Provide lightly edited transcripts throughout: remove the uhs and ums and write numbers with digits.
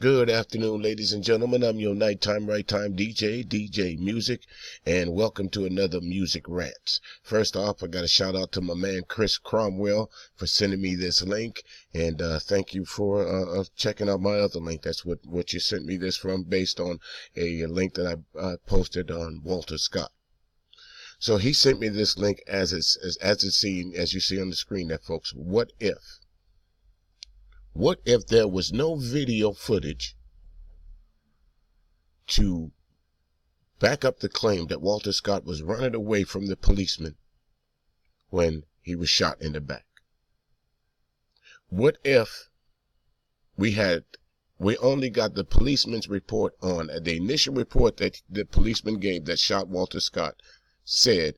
Good afternoon, ladies and gentlemen. I'm your nighttime, right time DJ Music, and welcome to another Music Rants. First off, I got a shout out to my man Chris Cromwell for sending me this link, and thank you for checking out my other link. That's what you sent me this from, based on a link that I posted on Walter Scott. So he sent me this link as you see on the screen there, folks. What if there was no video footage to back up the claim that Walter Scott was running away from the policeman when he was shot in the back? What if we only got the policeman's report on the initial report that the policeman gave that shot Walter Scott, said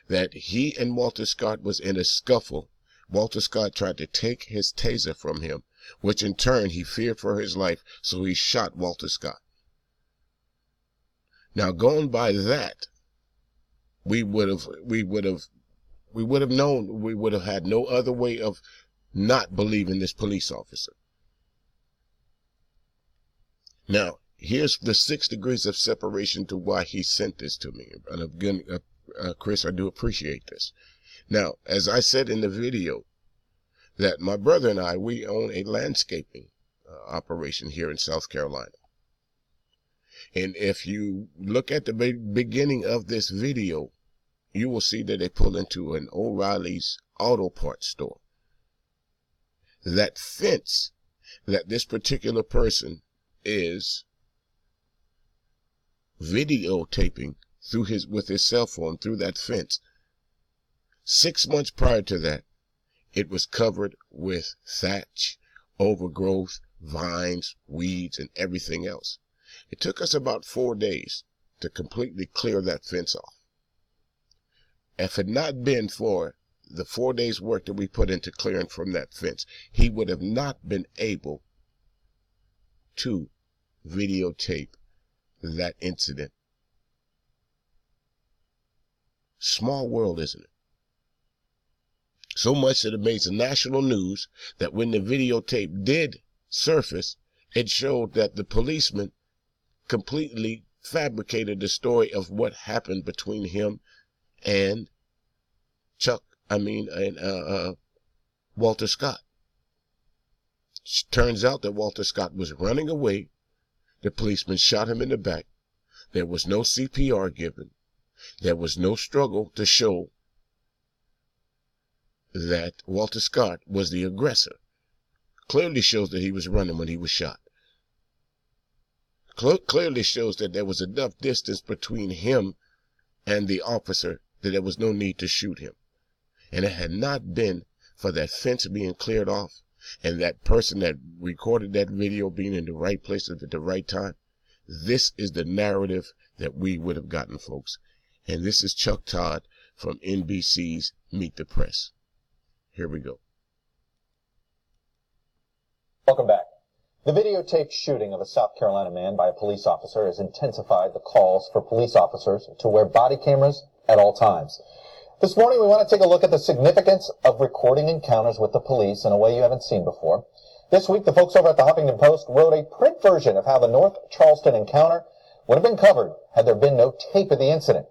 that he and Walter Scott was in a scuffle. Walter Scott tried to take his taser from him, which in turn he feared for his life, so he shot Walter Scott. Now, going by that, we would have had no other way of not believing this police officer. Now, here's the 6 degrees of separation to why he sent this to me. And again, Chris, I do appreciate this. Now, as I said in the video, that my brother and I, we own a landscaping operation here in South Carolina. And if you look at the beginning of this video, you will see that they pull into an O'Reilly's auto parts store. That fence that this particular person is videotaping with his cell phone through that fence, 6 months prior to that, it was covered with thatch, overgrowth, vines, weeds, and everything else. It took us about 4 days to completely clear that fence off. If it had not been for the 4 days' work that we put into clearing from that fence, he would have not been able to videotape that incident. Small world, isn't it? So much that it made the national news that when the videotape did surface, it showed that the policeman completely fabricated the story of what happened between him and Walter Scott. Turns out that Walter Scott was running away. The policeman shot him in the back. There was no CPR given. There was no struggle to show that Walter Scott was the aggressor. Clearly shows that he was running when he was shot. Clearly shows that there was enough distance between him and the officer that there was no need to shoot him. And it had not been for that fence being cleared off and that person that recorded that video being in the right place at the right time, this is the narrative that we would have gotten, folks. And this is Chuck Todd from NBC's Meet the Press. Here we go. Welcome back. The videotaped shooting of a South Carolina man by a police officer has intensified the calls for police officers to wear body cameras at all times. This morning, we want to take a look at the significance of recording encounters with the police in a way you haven't seen before. This week, the folks over at the Huffington Post wrote a print version of how the North Charleston encounter would have been covered had there been no tape of the incident.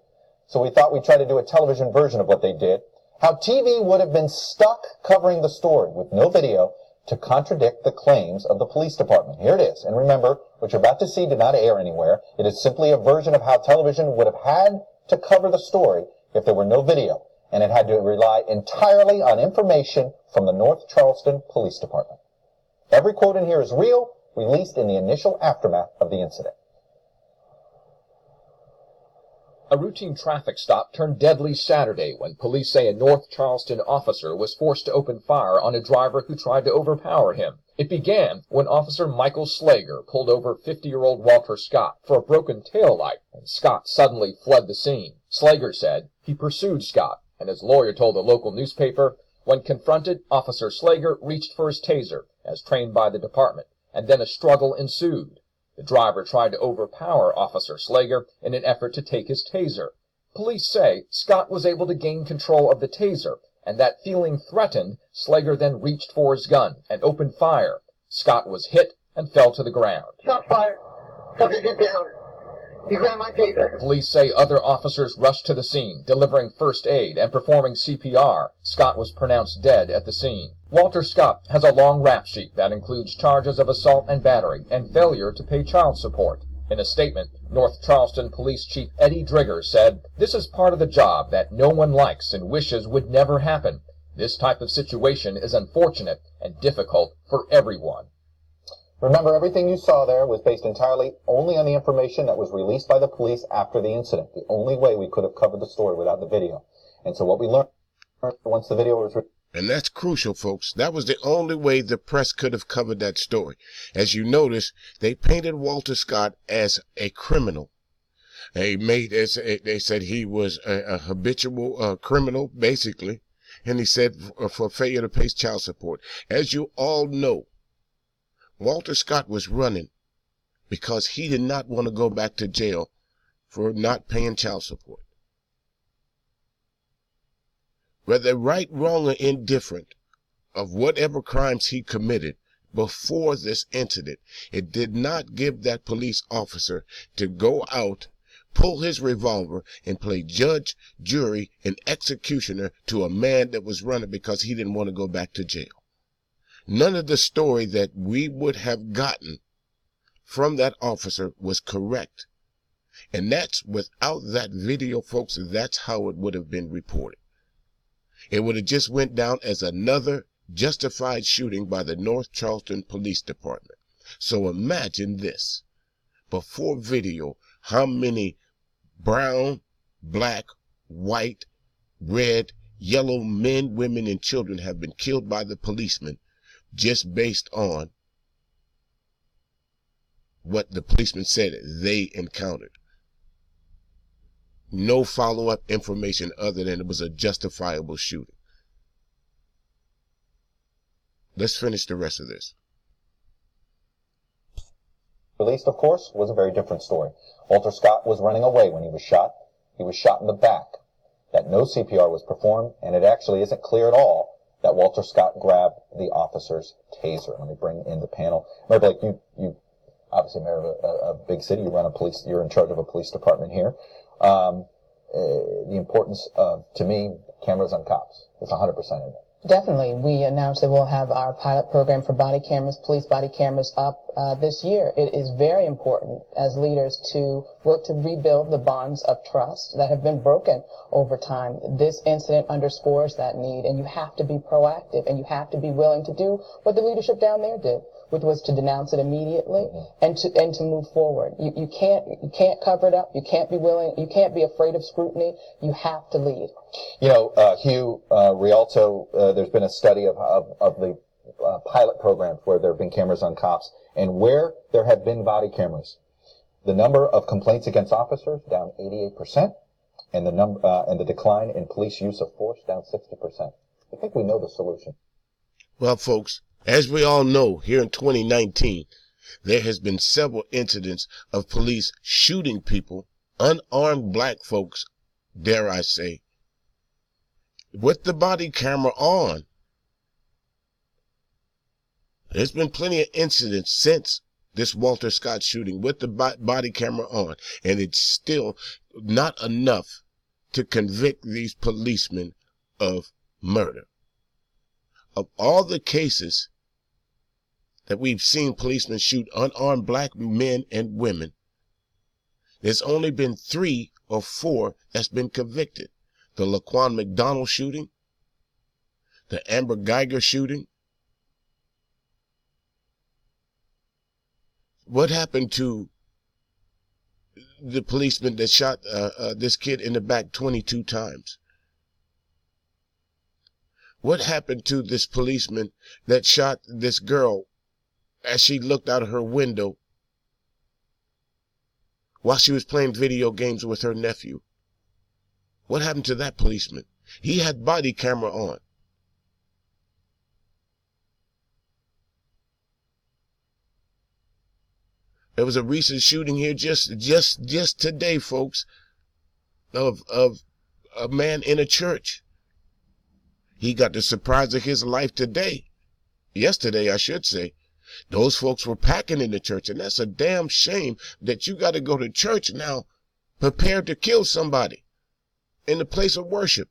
So we thought we'd try to do a television version of what they did. How TV would have been stuck covering the story with no video to contradict the claims of the police department. Here it is. And remember, what you're about to see did not air anywhere. It is simply a version of how television would have had to cover the story if there were no video, and it had to rely entirely on information from the North Charleston Police Department. Every quote in here is real, released in the initial aftermath of the incident. A routine traffic stop turned deadly Saturday when police say a North Charleston officer was forced to open fire on a driver who tried to overpower him. It began when Officer Michael Slager pulled over 50-year-old Walter Scott for a broken taillight, and Scott suddenly fled the scene. Slager said he pursued Scott, and his lawyer told a local newspaper, when confronted, Officer Slager reached for his taser, as trained by the department, and then a struggle ensued. The driver tried to overpower Officer Slager in an effort to take his taser. Police say Scott was able to gain control of the taser, and that feeling threatened, Slager then reached for his gun and opened fire. Scott was hit and fell to the ground. Shot fired. Subject get down. He grabbed my taser. Police say other officers rushed to the scene, delivering first aid and performing CPR. Scott was pronounced dead at the scene. Walter Scott has a long rap sheet that includes charges of assault and battery and failure to pay child support. In a statement, North Charleston Police Chief Eddie Drigger said, "This is part of the job that no one likes and wishes would never happen. This type of situation is unfortunate and difficult for everyone." Remember, everything you saw there was based entirely only on the information that was released by the police after the incident. The only way we could have covered the story without the video. And so what we learned once the video was And that's crucial, folks. That was the only way the press could have covered that story. As you notice, they painted Walter Scott as a criminal. They said he was a habitual criminal, basically. And he said for failure to pay child support. As you all know, Walter Scott was running because he did not want to go back to jail for not paying child support. Whether right, wrong, or indifferent of whatever crimes he committed before this incident, it did not give that police officer to go out, pull his revolver, and play judge, jury, and executioner to a man that was running because he didn't want to go back to jail. None of the story that we would have gotten from that officer was correct. And that's without that video, folks. That's how it would have been reported. It would have just went down as another justified shooting by the North Charleston Police Department. So imagine this. Before video, how many brown, black, white, red, yellow men, women, and children have been killed by the policemen just based on what the policeman said they encountered. No follow-up information other than it was a justifiable shooting. Let's finish the rest of this. released, of course, was a very different story. Walter Scott was running away when he was shot. He was shot in the back. That no CPR was performed, and it actually isn't clear at all that Walter Scott grabbed the officer's taser. Let me bring in the panel. Mary Blake, you obviously mayor of a big city. You run a police. You're in charge of a police department here. The importance of, to me, cameras on cops is 100% in there. Definitely. We announced that we'll have our pilot program for body cameras, police body cameras up this year. It is very important as leaders to work to rebuild the bonds of trust that have been broken over time. This incident underscores that need, and you have to be proactive, and you have to be willing to do what the leadership down there did, which was to denounce it immediately and to move forward. You can't cover it up. You can't be willing. You can't be afraid of scrutiny. You have to lead. You know, Hugh Rialto, there's been a study of the pilot programs where there have been cameras on cops, and where there have been body cameras, the number of complaints against officers down 88%, and the decline in police use of force down 60%. I think we know the solution. Well, folks, as we all know, here in 2019, there has been several incidents of police shooting people, unarmed black folks, dare I say, with the body camera on. There's been plenty of incidents since this Walter Scott shooting with the body camera on, and it's still not enough to convict these policemen of murder. Of all the cases that we've seen policemen shoot unarmed black men and women, there's only been 3 or 4 that's been convicted. The Laquan McDonald shooting, the Amber Geiger shooting. What happened to the policeman that shot this kid in the back 22 times? What happened to this policeman that shot this girl as she looked out of her window while she was playing video games with her nephew? What happened to that policeman? He had body camera on. There was a recent shooting here just today, folks, of a man in a church. He got the surprise of his life yesterday, I should say, Those folks were packing in the church, and that's a damn shame that you got to go to church now prepared to kill somebody in the place of worship.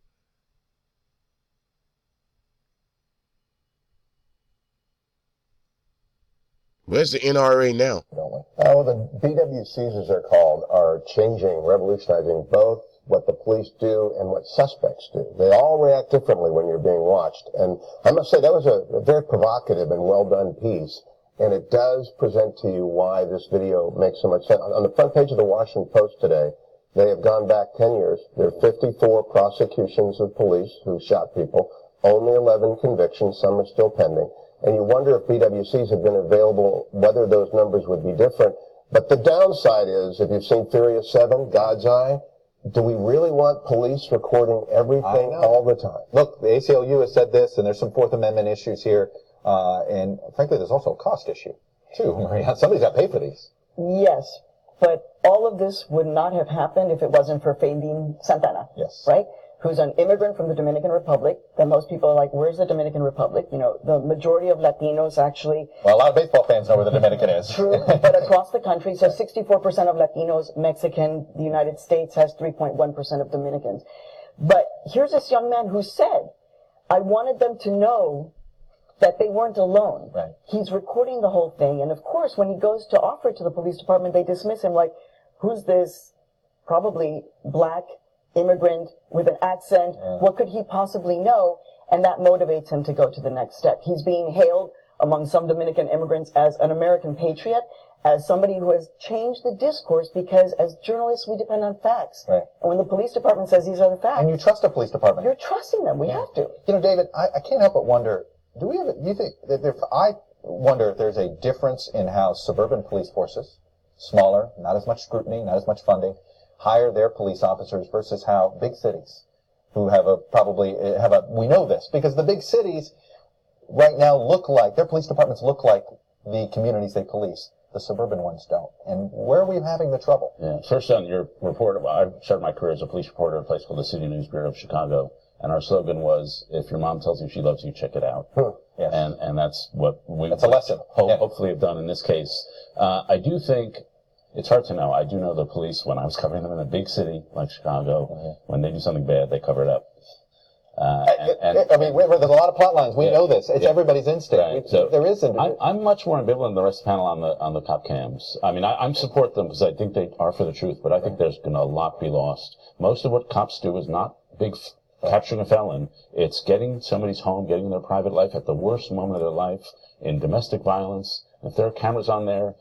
Where's the NRA now? Well, the BWCs, as they're called, are changing, revolutionizing both what the police do and what suspects do. They all react differently when you're being watched. And I must say that was a very provocative and well done piece. And it does present to you why this video makes so much sense. On the front page of the Washington Post today, they have gone back 10 years. There are 54 prosecutions of police who shot people, only 11 convictions. Some are still pending. And you wonder if BWCs had been available, whether those numbers would be different. But the downside is, if you've seen Furious 7, God's Eye, do we really want police recording everything all the time? Look, the ACLU has said this, and there's some Fourth Amendment issues here. And frankly, there's also a cost issue, too, Maria. Somebody's got to pay for these. Yes, but all of this would not have happened if it wasn't for Fabian Santana. Yes. Right? Who's an immigrant from the Dominican Republic, that most people are like, where's the Dominican Republic? You know, the majority of Latinos actually... Well, a lot of baseball fans know where the Dominican is. True, but across the country, so 64% of Latinos, Mexican, the United States has 3.1% of Dominicans. But here's this young man who said, I wanted them to know that they weren't alone. Right. He's recording the whole thing, and of course, when he goes to offer it to the police department, they dismiss him like, who's this probably black immigrant with an accent? What could he possibly know? And that motivates him to go to the next step. He's being hailed among some Dominican immigrants as an American patriot, as somebody who has changed the discourse, because as journalists, we depend on facts. Right. And when the police department says these are the facts, And you trust a police department. you're trusting them. We have to. You know, David, I can't help but wonder, do you think that I wonder if there's a difference in how suburban police forces, smaller, not as much scrutiny, not as much funding, hire their police officers versus how big cities, who have we know this, because the big cities right now look like, their police departments look like the communities they police. The suburban ones don't. And where are we having the trouble? Yeah. First on your report, well, I started my career as a police reporter at a place called the City News Bureau of Chicago. And our slogan was, if your mom tells you she loves you, check it out. Yes. And that's what That's a lesson. Hopefully have done in this case. I do think it's hard to know. I do know the police, when I was covering them in a big city like Chicago, when they do something bad, they cover it up. I mean, there's a lot of plot lines. We know this. It's everybody's instinct. Right. So there isn't. I'm much more ambivalent than the rest of the panel on the cop cams. I mean, I support them because I think they are for the truth, but I think there's going to a lot be lost. Most of what cops do is not capturing a felon. It's getting somebody's home, getting their private life at the worst moment of their life in domestic violence. If there are cameras on there,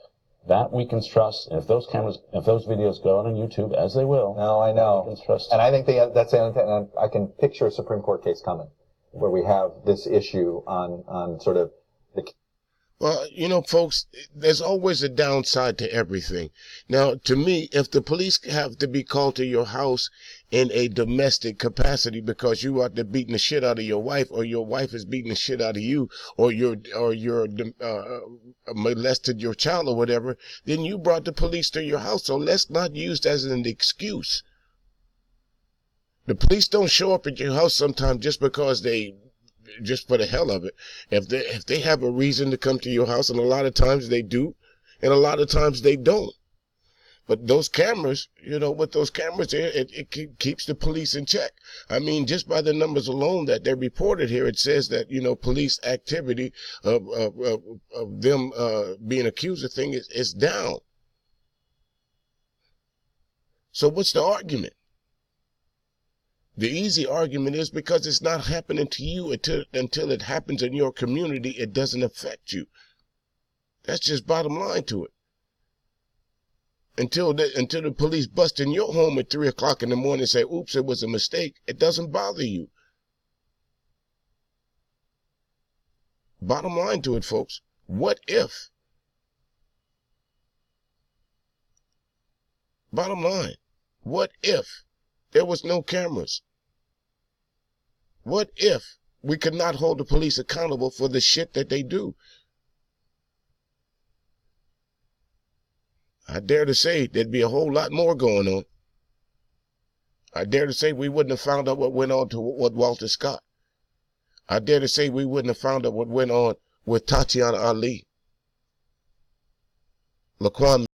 that weakens trust. And if those videos go out on YouTube, as they will, no, I know. Weakens trust. And I think that's the only thing. And I can picture a Supreme Court case coming where we have this issue on sort of the. Well, you know, folks, there's always a downside to everything. Now, to me, if the police have to be called to your house in a domestic capacity because you out there beating the shit out of your wife, or your wife is beating the shit out of you, or you're molested your child or whatever, then you brought the police to your house. So let's not use that as an excuse. The police don't show up at your house sometimes just because just for the hell of it. If they have a reason to come to your house, and a lot of times they do, and a lot of times they don't. But those cameras, you know, with those cameras there, it keeps the police in check. I mean, just by the numbers alone that they reported here, it says that, you know, police activity of them being accused of things is down. So what's the argument? The easy argument is because it's not happening to you until it happens in your community, it doesn't affect you. That's just bottom line to it. Until the police bust in your home at 3 o'clock in the morning and say, oops, it was a mistake, it doesn't bother you. Bottom line to it, folks. What if? Bottom line. What if there was no cameras? What if we could not hold the police accountable for the shit that they do? I dare to say there'd be a whole lot more going on. I dare to say we wouldn't have found out what went on with Walter Scott. I dare to say we wouldn't have found out what went on with Tatiana Ali. Laquan